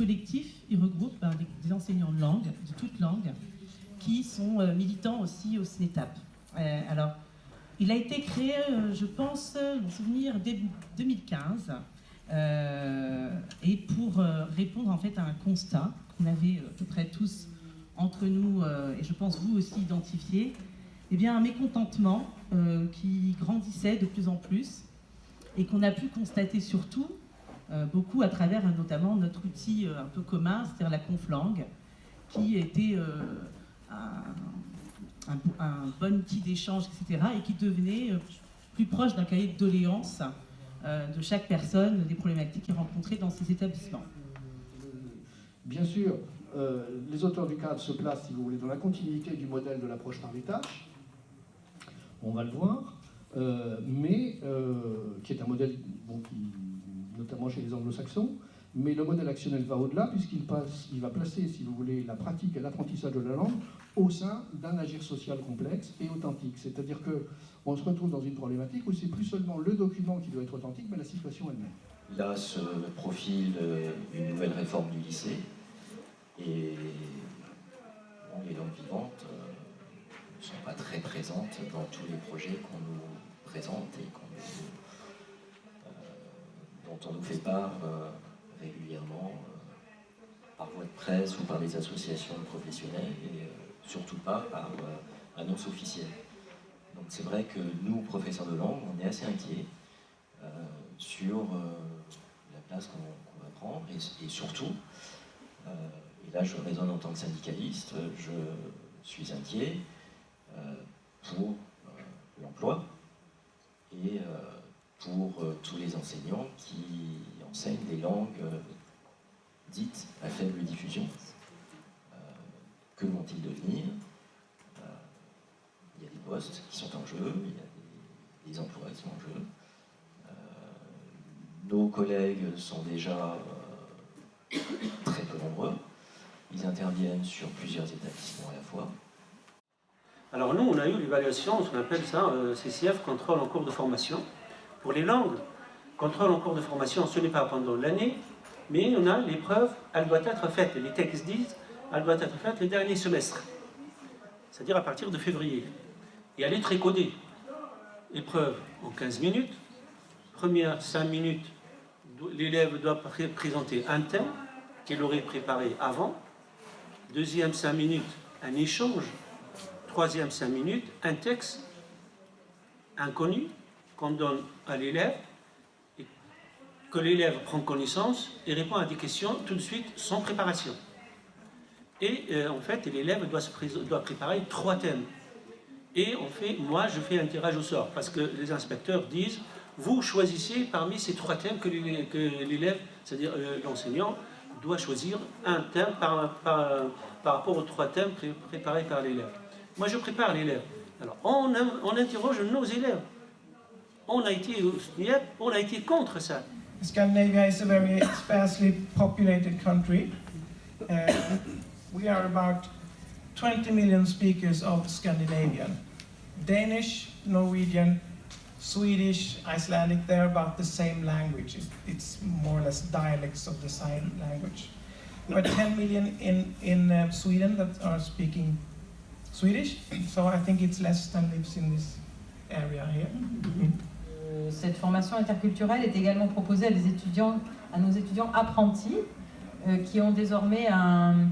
collectif, il regroupe des enseignants de langue, de toutes langues, qui sont militants aussi au SNETAP. Alors, il a été créé, je pense, mon souvenir, début 2015, et pour répondre en fait à un constat qu'on avait à peu près tous entre nous, et je pense vous aussi identifié, eh bien un mécontentement qui grandissait de plus en plus et qu'on a pu constater surtout beaucoup à travers notamment notre outil un peu commun, c'est-à-dire la Conflangue, qui était un bon outil d'échange, etc., et qui devenait plus proche d'un cahier de doléances de chaque personne, des problématiques rencontrées dans ces établissements. Bien sûr, les auteurs du cadre se placent, si vous voulez, dans la continuité du modèle de l'approche par les tâches, on va le voir, mais qui est un modèle qui, notamment chez les anglo-saxons, mais le modèle actionnel va au-delà puisqu'il va placer, si vous voulez, la pratique et l'apprentissage de la langue au sein d'un agir social complexe et authentique. C'est-à-dire qu'on se retrouve dans une problématique où c'est plus seulement le document qui doit être authentique, mais la situation elle-même. Là se profile une nouvelle réforme du lycée et les langues vivantes ne sont pas très présentes dans tous les projets qu'on nous présente et dont on nous fait part régulièrement par voie de presse ou par des associations professionnelles et surtout pas par annonce officielle. Donc c'est vrai que nous, professeurs de langue, on est assez inquiets sur la place qu'on va prendre et surtout, et là je raisonne en tant que syndicaliste, je suis inquiet pour l'emploi et pour tous les enseignants qui enseignent des langues dites à faible diffusion. Que vont-ils devenir? Il y a des postes qui sont en jeu, il y a des emplois qui sont en jeu. Nos collègues sont déjà très peu nombreux. Ils interviennent sur plusieurs établissements à la fois. Alors nous, on a eu l'évaluation, on appelle ça CCF, contrôle en cours de formation. Pour les langues, contrôle en cours de formation, ce n'est pas pendant l'année, mais on a l'épreuve, elle doit être faite, les textes disent, elle doit être faite le dernier semestre, c'est-à-dire à partir de février. Et elle est très codée. Épreuve en 15 minutes, première 5 minutes, l'élève doit présenter un thème qu'il aurait préparé avant, deuxième 5 minutes, un échange, troisième 5 minutes, un texte inconnu qu'on donne à l'élève, que l'élève prend connaissance et répond à des questions tout de suite sans préparation. Et en fait, l'élève doit préparer 3 thèmes. Et moi, je fais un tirage au sort, parce que les inspecteurs disent, vous choisissez parmi ces 3 thèmes que l'élève, c'est-à-dire l'enseignant, doit choisir un thème par rapport aux 3 thèmes préparés par l'élève. Moi, je prépare l'élève. Alors, on interroge nos élèves. On a été contre ça. Scandinavia is a very sparsely populated country. We are about 20 million speakers of Scandinavian. Danish, Norwegian, Swedish, Icelandic, they're about the same language. It's more or less dialects of the same language. There are 10 million in Sweden that are speaking Swedish, so I think it's less than lives in this area here. Cette formation interculturelle est également proposée à nos étudiants apprentis qui ont désormais un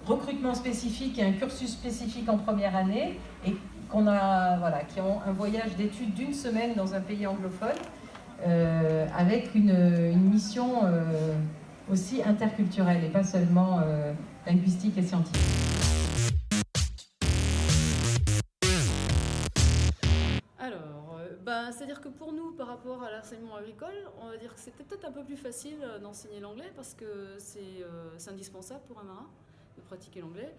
recrutement spécifique et un cursus spécifique en première année et qui ont un voyage d'études d'1 semaine dans un pays anglophone avec une mission aussi interculturelle et pas seulement linguistique et scientifique. C'est-à-dire que pour nous, par rapport à l'enseignement agricole, on va dire que c'était peut-être un peu plus facile d'enseigner l'anglais parce que c'est indispensable pour un marin de pratiquer l'anglais.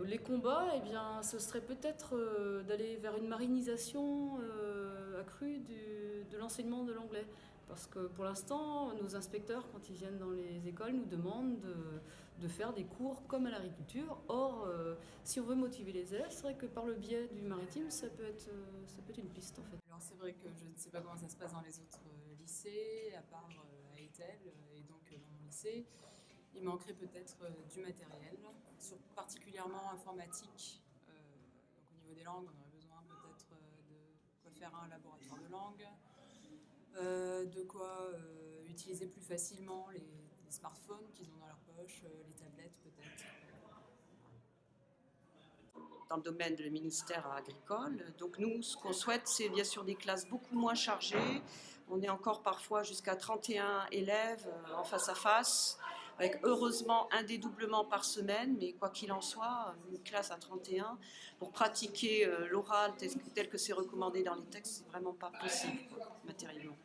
Les combats, eh bien, ce serait peut-être d'aller vers une marinisation accrue de l'enseignement de l'anglais. Parce que pour l'instant, nos inspecteurs, quand ils viennent dans les écoles, nous demandent de faire des cours comme à l'agriculture. Or, si on veut motiver les élèves, c'est vrai que par le biais du maritime, ça peut être une piste en fait. Alors c'est vrai que je ne sais pas comment ça se passe dans les autres lycées, à part à Minitel et donc dans mon lycée. Il manquerait peut-être du matériel, particulièrement informatique. Donc au niveau des langues, on aurait besoin peut-être de quoi faire un laboratoire de langue, de quoi utiliser plus facilement les smartphones qu'ils ont dans leur poche, les tablettes peut-être. Dans le domaine du ministère agricole. Donc nous, ce qu'on souhaite, c'est bien sûr des classes beaucoup moins chargées. On est encore parfois jusqu'à 31 élèves en face à face, avec heureusement un dédoublement par semaine, mais quoi qu'il en soit, une classe à 31, pour pratiquer l'oral tel que c'est recommandé dans les textes, c'est vraiment pas possible, matériellement.